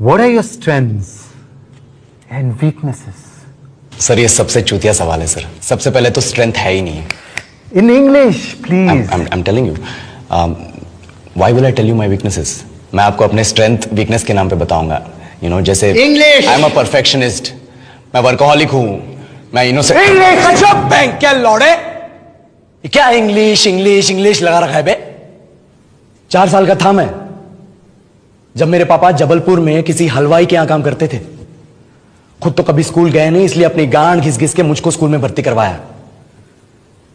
What are your strengths and weaknesses? Sir ये सबसे चूतिया सवाल है सर। सबसे पहले तो स्ट्रेंथ है ही नहीं। In English, please. I'm telling you. Why will I tell you my weaknesses? मैं आपको अपने स्ट्रेंथ वीकनेस के नाम पे बताऊंगा। You know, जैसे English. I'm a perfectionist. मैं वर्कोहॉलिक हूँ। मैं इनोसेंट। English. बैंक क्या लौड़े? क्या इंग्लिश लगा रखा है बे? 4 साल का था मैं जब मेरे पापा जबलपुर में किसी हलवाई के यहां काम करते थे। खुद तो कभी स्कूल गए नहीं, इसलिए अपनी गांड घिस घिस के मुझको स्कूल में भर्ती करवाया।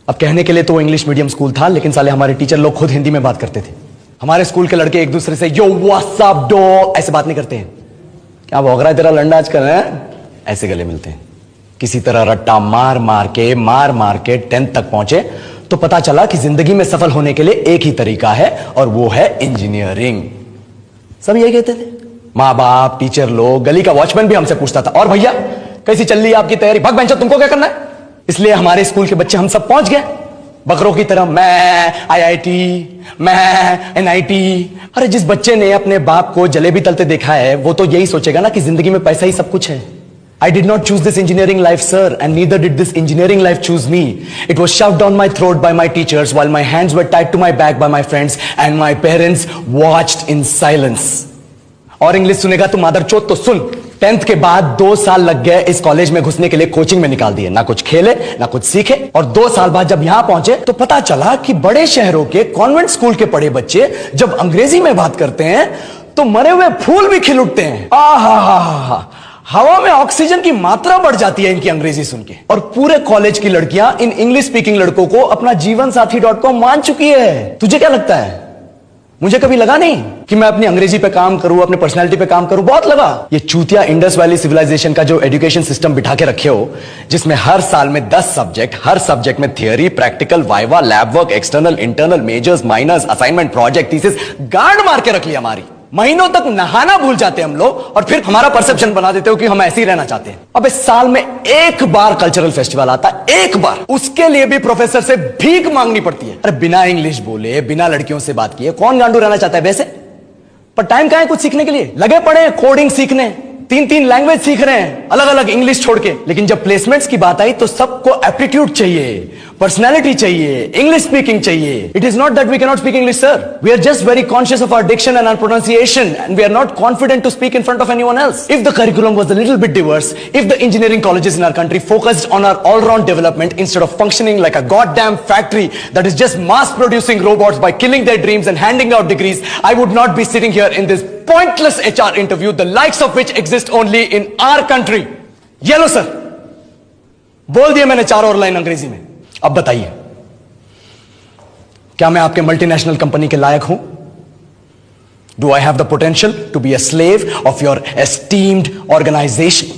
अब कहने के लिए तो वो इंग्लिश मीडियम स्कूल था, लेकिन साले हमारे टीचर लोग खुद हिंदी में बात करते थे। हमारे स्कूल के लड़के एक दूसरे से यो व्हाट्स अप डॉग ऐसे बात नहीं करते हैं। क्या भौंक रहा है तेरा लंडा आजकल है? ऐसे गले मिलते हैं। किसी तरह रट्टा मार मार के 10th तक पहुंचे तो पता चला कि जिंदगी में सफल होने के लिए एक ही तरीका है और वो है इंजीनियरिंग। सब यही कहते थे। माँ बाप, टीचर लोग, गली का वॉचमैन भी हमसे पूछता था, और भैया कैसी चल रही है आपकी तैयारी? भग बेंचो, तुमको क्या करना है? इसलिए हमारे स्कूल के बच्चे हम सब पहुंच गए बकरों की तरह। मैं IIT, मैं NIT। अरे जिस बच्चे ने अपने बाप को जलेबी तलते देखा है वो तो यही सोचेगा ना कि जिंदगी में पैसा ही सब कुछ है। I did not choose this engineering life, sir, and neither did this engineering life choose me. It was shoved down my throat by my teachers while my hands were tied to my back by my friends and my parents watched in silence. और English सुनेगा तो मादरचोद तो सुन। 10th के बाद 2 साल लग गए इस कॉलेज में घुसने के लिए, कोचिंग में निकाल दिए। ना कुछ खेले ना कुछ सीखे, और 2 साल बाद जब यहां पहुंचे तो पता चला कि बड़े शहरों के कॉन्वेंट स्कूल के पढ़े बच्चे जब अंग्रेजी में बात करते हैं तो मरे हुए फूल भी खिल उठते हैं। आहा, हवा में ऑक्सीजन की मात्रा बढ़ जाती है इनकी अंग्रेजी सुन के। और पूरे कॉलेज की लड़कियां इन इंग्लिश स्पीकिंग लड़कों को अपना जीवनसाथी.com मान चुकी है। तुझे क्या लगता है? मुझे कभी लगा नहीं कि मैं अपनी अंग्रेजी पे काम करूं, अपने पर्सनालिटी पे काम करूं। बहुत लगा। ये चूतिया इंडस वैली सिविलाइजेशन का जो एजुकेशन सिस्टम बिठा के रखे हो, जिसमें हर साल में 10 सब्जेक्ट, हर सब्जेक्ट में theory, practical, viva, lab work, external, internal, majors, minors, assignment, project, thesis, गांड मार के रख लिया हमारी। महीनों तक नहाना भूल जाते हैं हम लोग, और फिर हमारा परसेप्शन बना देते हो कि हम ऐसे ही रहना चाहते हैं। अब इस साल में एक बार कल्चरल फेस्टिवल आता है, एक बार, उसके लिए भी प्रोफेसर से भीख मांगनी पड़ती है। अरे बिना इंग्लिश बोले, बिना लड़कियों से बात किए कौन गांडू रहना चाहता है वैसे? पर टाइम कहां है कुछ सीखने के लिए? लगे पड़े हैं कोडिंग सीखने, 3 लैंग्वेज सीख रहे हैं अलग अलग, इंग्लिश छोड़ के। लेकिन जब प्लेसमेंट्स की बात आई तो सबको एप्टीट्यूड चाहिए, पर्सनैलिटी चाहिए, इंग्लिश स्पीकिंग चाहिए। It is not that we can not speak English, sir. We are just very conscious of our diction and our pronunciation, and we are not confident to speak in front of anyone else. If the curriculum was a little bit diverse, if the engineering colleges in our country focused on our all round development instead of functioning like a goddamn factory that is just mass producing robots by killing their dreams and handing out degrees, I would not be sitting here in this pointless HR interview, the likes of which exist only in our country. ये लो sir, बोल दिया मैंने 4 और line अंग्रेजी में। अब बताइए, क्या मैं आपके मल्टीनेशनल कंपनी के लायक हूं? Do I have the potential to be a slave of your esteemed organization?